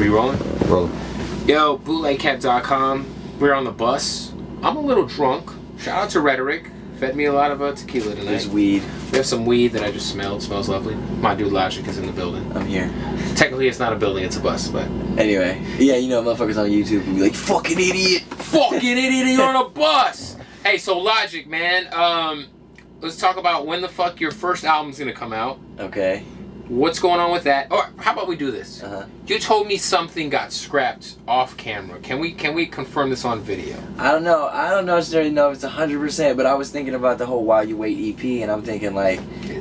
We rolling? Rolling. Yo, bootlegcat.com. We're on the bus. I'm a little drunk. Shout out to Rhetoric. Fed me a lot of tequila tonight. There's weed. We have some weed that I just smelled. Smells lovely. My dude Logic is in the building. I'm here. Technically, it's not a building, it's a bus, but... Anyway. Yeah, you know, motherfuckers on YouTube will be like, fucking idiot! Fucking idiot, you're on a bus! Hey, so Logic, man. Let's talk about when the fuck your first album's gonna come out. Okay. What's going on with that? Or how about we do this? You told me something got scrapped off camera. Can we confirm this on video? I don't know. I don't necessarily know if it's 100%, but I was thinking about the whole While You Wait EP, and I'm thinking like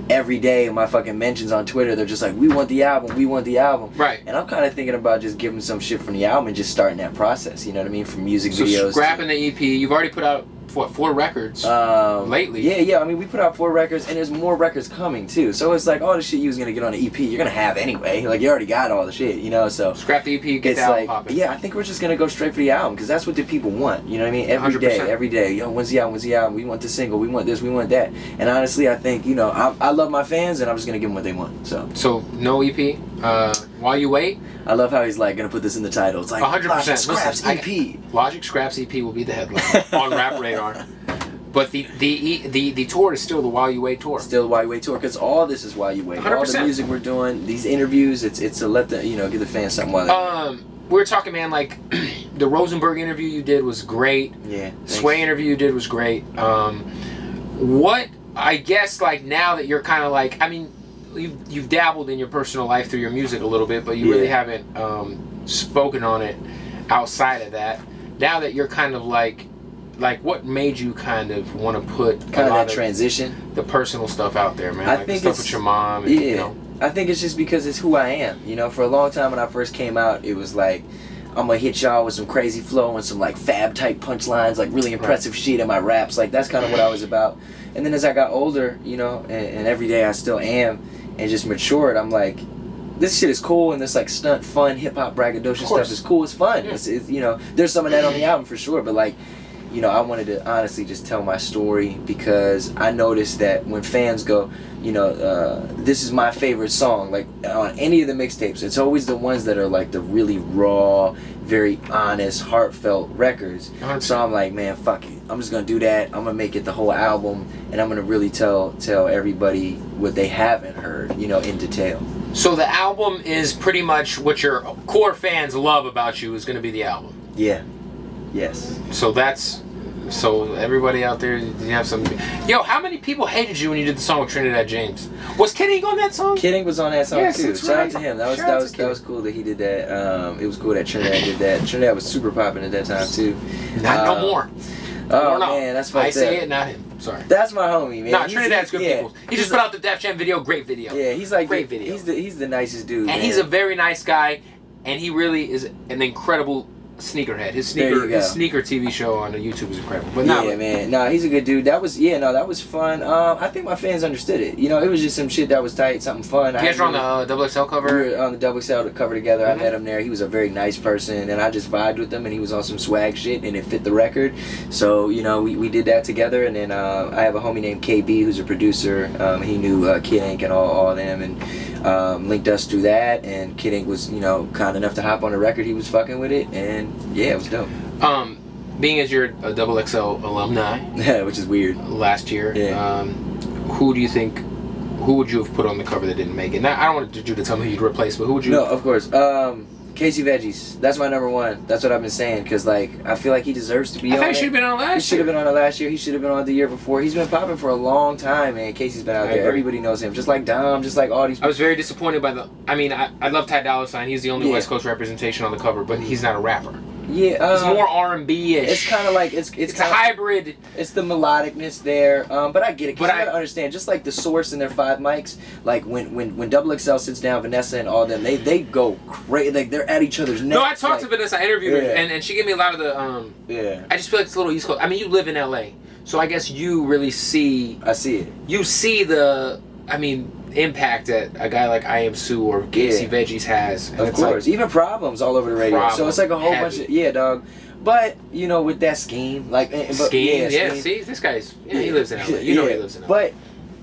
every day my fucking mentions on Twitter, they're just like, we want the album, we want the album. Right. And I'm kind of thinking about just giving some shit from the album and just starting that process. You know what I mean? From music videos. So scrapping the EP. You've already put out what, 4 records lately? Yeah. I mean, we put out 4 records, and there's more records coming too. So it's like all the shit you was gonna get on the EP, you're gonna have anyway. Like you already got all the shit, you know. So scrap the EP, get the album popping. Yeah, I think we're just gonna go straight for the album because that's what the people want. You know what I mean? Every day. Yo, when's the album? When's the album? We want the single. We want this. We want that. And honestly, I think I love my fans, and I'm just gonna give them what they want. So no EP. While You Wait. I love how he's like gonna put this in the title. It's like 100%. Logic Scraps EP. Logic Scraps EP will be the headline on Rap Radar. But the tour is still the While You Wait tour. Still the While You Wait tour, because all this is While You Wait. 100%. All the music we're doing, these interviews, it's to let the give the fans something while they we were talking, man, like the Rosenberg interview you did was great. Yeah. Sway interview you did was great. What I guess like now that you're kind of like, I mean, you've dabbled in your personal life through your music a little bit, but you really haven't spoken on it outside of that. Now that you're kind of like what made you kind of want to put kind of that transition, the personal stuff out there, man? I like think the stuff with your mom. And, you know. I think it's just because it's who I am. You know, for a long time when I first came out, it was like, I'm gonna hit y'all with some crazy flow and some like fab type punchlines, like really impressive shit in my raps. Like that's kind of what I was about. And then as I got older, and every day I still am, and just matured, I'm like, this shit is cool, and this like stunt fun hip hop braggadocious stuff is cool. It's fun. Yeah. It's there's some of that on the album for sure, but like. I wanted to honestly just tell my story because I noticed that when fans go, this is my favorite song, like on any of the mixtapes, it's always the ones that are like the really raw, very honest, heartfelt records. So I'm like, man, fuck it. I'm just gonna do that. I'm gonna make it the whole album, and I'm gonna really tell everybody what they haven't heard, in detail. So the album is pretty much what your core fans love about you is gonna be the album. Yeah. Yes. So everybody out there, you have some. Yo, how many people hated you when you did the song with Trinidad James? Was Kid Ink on that song? Kid Ink was on that song too. Shout out to him. That was cool that he did that. It was cool that Trinidad did that. Trinidad was super popping at that time too. Not no more. Oh man, that's fucked up. I say it, not him. Sorry. That's my homie, man. Nah, Trinidad's good people. He just put out the Def Jam video. Great video. Yeah, he's like great video. He's the nicest dude. And he's a very nice guy, and he really is an incredible sneakerhead. His sneaker TV show on YouTube is incredible. But man, he's a good dude. That was fun. I think my fans understood it. It was just some shit that was tight, something fun. You guys were on the Double XL cover? We were on the Double XL cover together. I met him there. He was a very nice person, and I just vibed with him, and he was on some swag shit, and it fit the record. So we did that together, and then I have a homie named KB who's a producer. He knew Kid Ink and all them, and linked us through that, and Kid Ink was kind enough to hop on the record. He was fucking with it, and yeah, it was dope. Being as you're a Double XL alumni, which is weird. Last year, who do you think? Who would you have put on the cover that didn't make it? Now, I don't want you to tell me who you'd replace, but who would you? No, of course. Casey Veggies. That's my #1. That's what I've been saying because I feel like he deserves to be on it. I think he should have been on last year. He should have been on it last year. He should have been on the year before. He's been popping for a long time, man. Casey's been out there. Everybody knows him. Just like Dom, just like all these people. I was very disappointed by I love Ty Dolla $ign. He's the only West Coast representation on the cover, but he's not a rapper. Yeah, it's more R&B-ish. It's kind of like it's a hybrid. It's the melodicness there, but I get it. But you gotta understand, just like the Source and their 5 mics, like when Double XL sits down, Vanessa and all them, they go crazy. Like they're at each other's necks. No, I talked to Vanessa. I interviewed her, and she gave me a lot of the. I just feel like it's a little East Coast. I mean, you live in LA, so I guess you really see. I see it. You see the. Impact that a guy like I Am Sue or Casey Veggies has. Of course. Even Problems all over the radio. So it's like a whole bunch of dog. But with that scheme, like scheme, see, this guy's he lives in LA. He lives in LA. But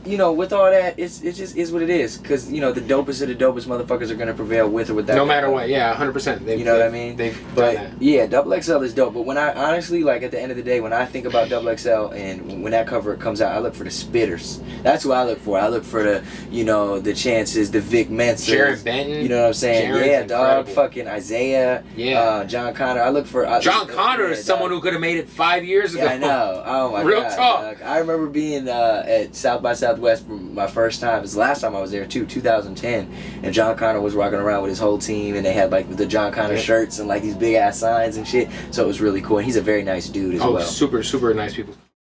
you know, with all that, it just is what it is. Because, you know, the dopest of the dopest motherfuckers are going to prevail with or without. No matter what, yeah, 100%. You know what I mean? They've but done that. yeah, XXL is dope. But when I honestly, like, at the end of the day, when I think about XXL and when that cover comes out, I look for the spitters. That's who I look for. I look for the, you know, the Chances, the Vic Mensa. Jarrett Benton. You know what I'm saying? Jarrett's yeah, dog. incredible. Fucking Isaiah. Yeah. John Connor. I look for. John Connor is someone who could have made it 5 years ago. Yeah, I know. Oh my Real god. talk. Dog. I remember being at South by Southwest for my first time. It was the last time I was there too, 2010. And John Connor was walking around with his whole team, and they had like the John Connor shirts and like these big ass signs and shit. So it was really cool. And he's a very nice dude as well. Super, super nice people.